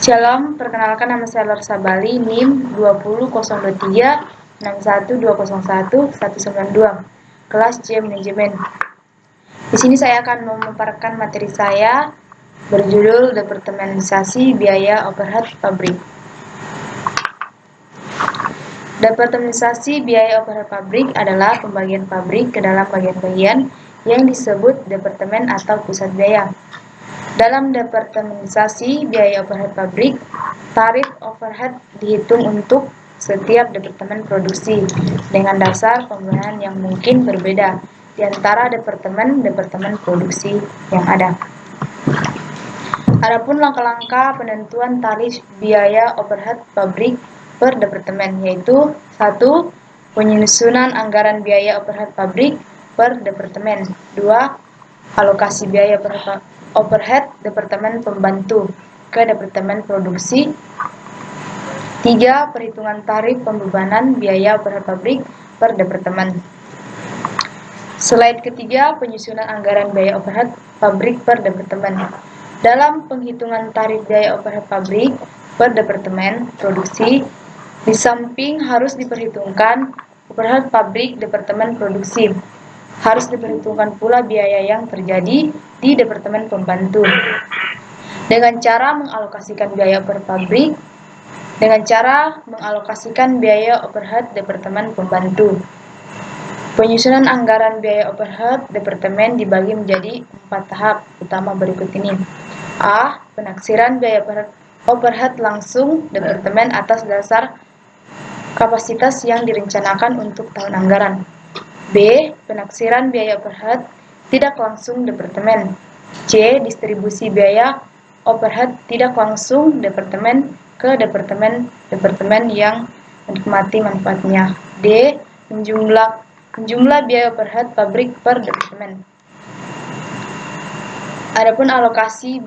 Shalom, perkenalkan nama saya Lor Sabali, NIM 2020361201192, kelas C Manajemen. Di sini saya akan memaparkan materi saya berjudul Departementisasi Biaya Overhead Pabrik. Departementisasi biaya overhead pabrik adalah pembagian pabrik ke dalam bagian-bagian yang disebut departemen atau pusat biaya. Dalam departementisasi biaya overhead pabrik, tarif overhead dihitung untuk setiap departemen produksi dengan dasar pembayaran yang mungkin berbeda di antara departemen produksi yang ada. Adapun langkah-langkah penentuan tarif biaya overhead pabrik per departemen yaitu 1. Penyusunan anggaran biaya overhead pabrik per departemen. 2. Alokasi biaya overhead departemen pembantu ke departemen produksi. 3. Perhitungan tarif pembebanan biaya overhead pabrik per departemen. Slide ketiga, penyusunan anggaran biaya overhead pabrik per departemen. Dalam penghitungan tarif biaya overhead pabrik per departemen produksi, di samping harus diperhitungkan overhead pabrik departemen produksi, harus diperhitungkan pula biaya yang terjadi di departemen pembantu. Dengan cara mengalokasikan biaya overhead pabrik, dengan cara mengalokasikan biaya overhead departemen pembantu. Penyusunan anggaran biaya overhead departemen dibagi menjadi 4 tahap utama berikut ini. A. Penaksiran biaya overhead langsung departemen atas dasar kapasitas yang direncanakan untuk tahun anggaran. B. Penaksiran biaya overhead tidak langsung departemen. C. Distribusi biaya overhead tidak langsung departemen ke departemen yang menikmati manfaatnya. D. Menjumlah biaya overhead pabrik per departemen. Adapun alokasi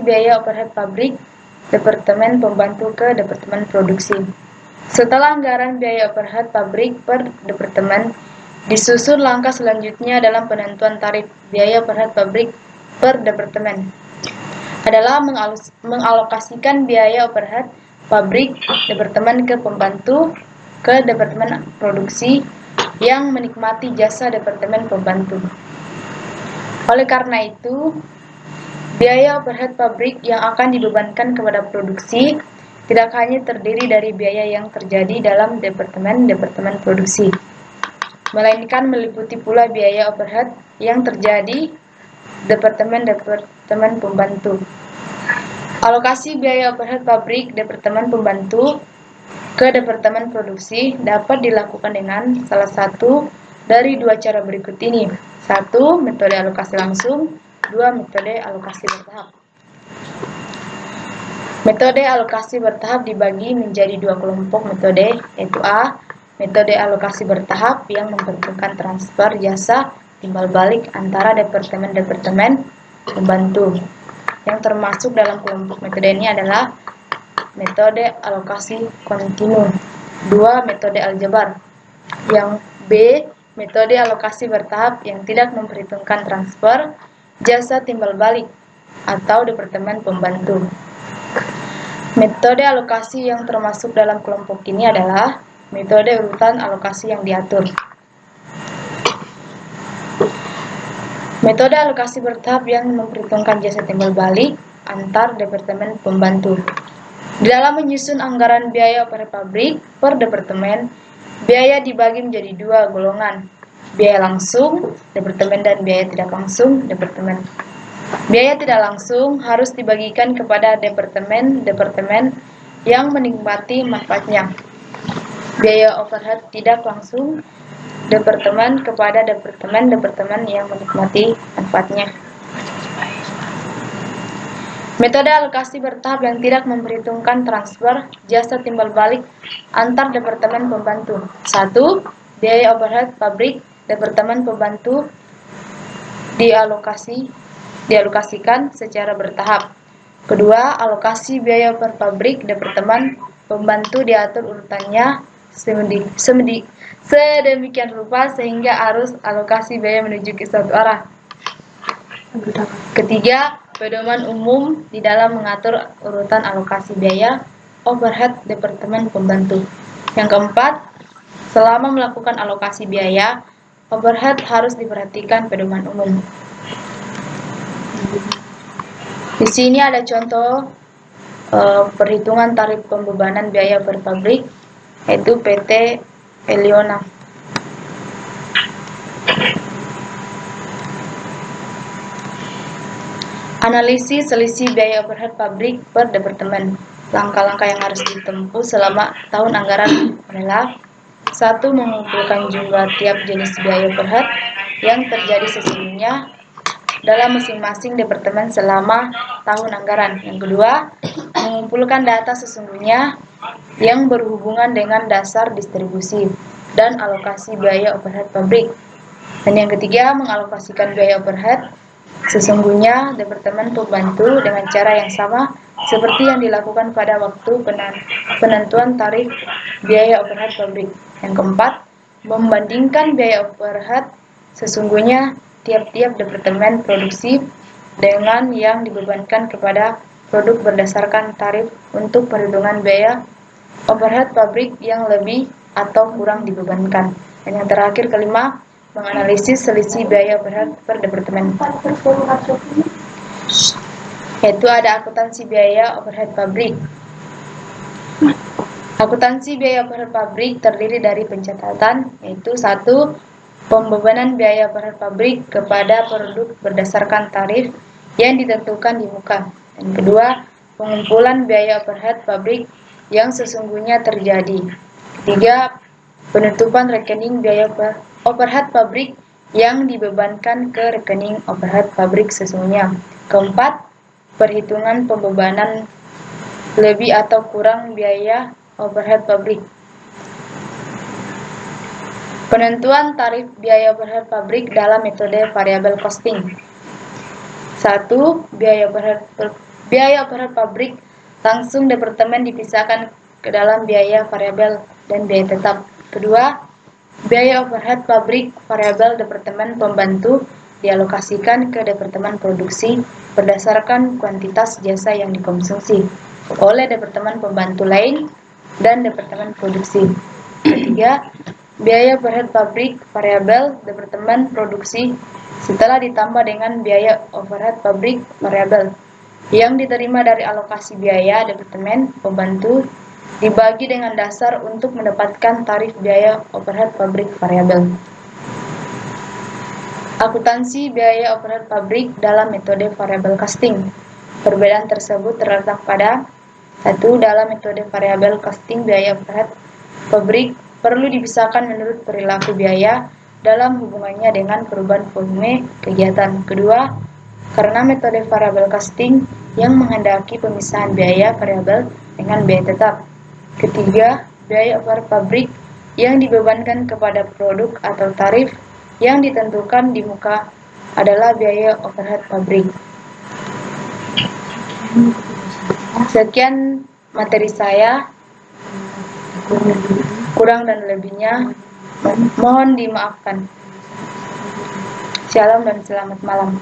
biaya overhead pabrik departemen pembantu ke departemen produksi. Setelah anggaran biaya overhead pabrik per departemen, disusun langkah selanjutnya dalam penentuan tarif biaya overhead pabrik per departemen adalah mengalokasikan biaya overhead pabrik departemen ke pembantu ke departemen produksi yang menikmati jasa departemen pembantu. Oleh karena itu, biaya overhead pabrik yang akan dibebankan kepada produksi tidak hanya terdiri dari biaya yang terjadi dalam departemen produksi, melainkan meliputi pula biaya overhead yang terjadi departemen pembantu. Alokasi biaya overhead pabrik departemen pembantu ke departemen produksi dapat dilakukan dengan salah satu dari dua cara berikut ini. 1. Metode alokasi langsung. 2. Metode alokasi bertahap. Metode alokasi bertahap dibagi menjadi dua kelompok metode, yaitu A. Metode alokasi bertahap yang memperhitungkan transfer jasa timbal balik antara departemen pembantu. Yang termasuk dalam kelompok metode ini adalah metode alokasi kontinu. 2. Metode aljabar. Yang B. Metode alokasi bertahap yang tidak memperhitungkan transfer jasa timbal balik atau departemen pembantu. Metode alokasi yang termasuk dalam kelompok ini adalah metode urutan alokasi yang diatur. Metode alokasi bertahap yang memperhitungkan jasa timbal balik antar departemen pembantu. Di dalam menyusun anggaran biaya overhead pabrik per departemen, biaya dibagi menjadi dua golongan, biaya langsung departemen dan biaya tidak langsung departemen. Biaya tidak langsung harus dibagikan kepada departemen yang menikmati manfaatnya. Biaya overhead tidak langsung departemen kepada departemen yang menikmati manfaatnya. Metode alokasi bertahap yang tidak memperhitungkan transfer jasa timbal balik antar departemen pembantu. 1. Biaya overhead pabrik departemen pembantu dialokasikan secara bertahap. Kedua, alokasi biaya per pabrik departemen pembantu diatur urutannya sedemikian rupa sehingga arus alokasi biaya menuju ke satu arah. Ketiga, pedoman umum di dalam mengatur urutan alokasi biaya overhead Departemen Pembantu. Yang keempat, selama melakukan alokasi biaya overhead harus diperhatikan pedoman umum. Di sini ada contoh perhitungan tarif pembebanan biaya per pabrik, yaitu PT Eliona. Analisis selisih biaya overhead pabrik per departemen. Langkah-langkah yang harus ditempuh selama tahun anggaran adalah: 1. Mengumpulkan jumlah tiap jenis biaya overhead yang terjadi sesungguhnya dalam masing-masing departemen selama tahun anggaran. Yang kedua, mengumpulkan data sesungguhnya yang berhubungan dengan dasar distribusi dan alokasi biaya overhead pabrik. Dan yang ketiga, mengalokasikan biaya overhead sesungguhnya Departemen Pembantu dengan cara yang sama seperti yang dilakukan pada waktu penentuan tarif biaya overhead pabrik. Yang keempat, membandingkan biaya overhead sesungguhnya tiap-tiap departemen produksi dengan yang dibebankan kepada produk berdasarkan tarif untuk perhitungan biaya overhead pabrik yang lebih atau kurang dibebankan. Dan yang terakhir, kelima, menganalisis selisih biaya overhead per departemen. Yaitu ada akuntansi biaya overhead pabrik. Akuntansi biaya overhead pabrik terdiri dari pencatatan, yaitu 1. Pembebanan biaya overhead pabrik kepada produk berdasarkan tarif yang ditentukan di muka. Dan kedua, pengumpulan biaya overhead pabrik yang sesungguhnya terjadi. Ketiga, penutupan rekening biaya overhead pabrik yang dibebankan ke rekening overhead pabrik sesungguhnya. Keempat, perhitungan pembebanan lebih atau kurang biaya overhead pabrik. Penentuan tarif biaya overhead pabrik dalam metode variable costing. 1. Biaya overhead pabrik langsung departemen dipisahkan ke dalam biaya variabel dan biaya tetap. Kedua, biaya overhead pabrik variabel departemen pembantu dialokasikan ke departemen produksi berdasarkan kuantitas jasa yang dikonsumsi oleh departemen pembantu lain dan departemen produksi. Ketiga, biaya overhead pabrik variabel departemen produksi setelah ditambah dengan biaya overhead pabrik variabel yang diterima dari alokasi biaya departemen pembantu dibagi dengan dasar untuk mendapatkan tarif biaya overhead pabrik variabel. Akuntansi biaya overhead pabrik dalam metode variable costing. Perbedaan tersebut terletak pada: 1. Dalam metode variable costing biaya overhead pabrik perlu dipisahkan menurut perilaku biaya dalam hubungannya dengan perubahan volume kegiatan. Kedua, karena metode variable costing yang menghendaki pemisahan biaya variabel dengan biaya tetap. Ketiga, biaya overhead pabrik yang dibebankan kepada produk atau tarif yang ditentukan di muka adalah biaya overhead pabrik. Sekian materi saya, kurang dan lebihnya mohon dimaafkan. Shalom dan selamat malam.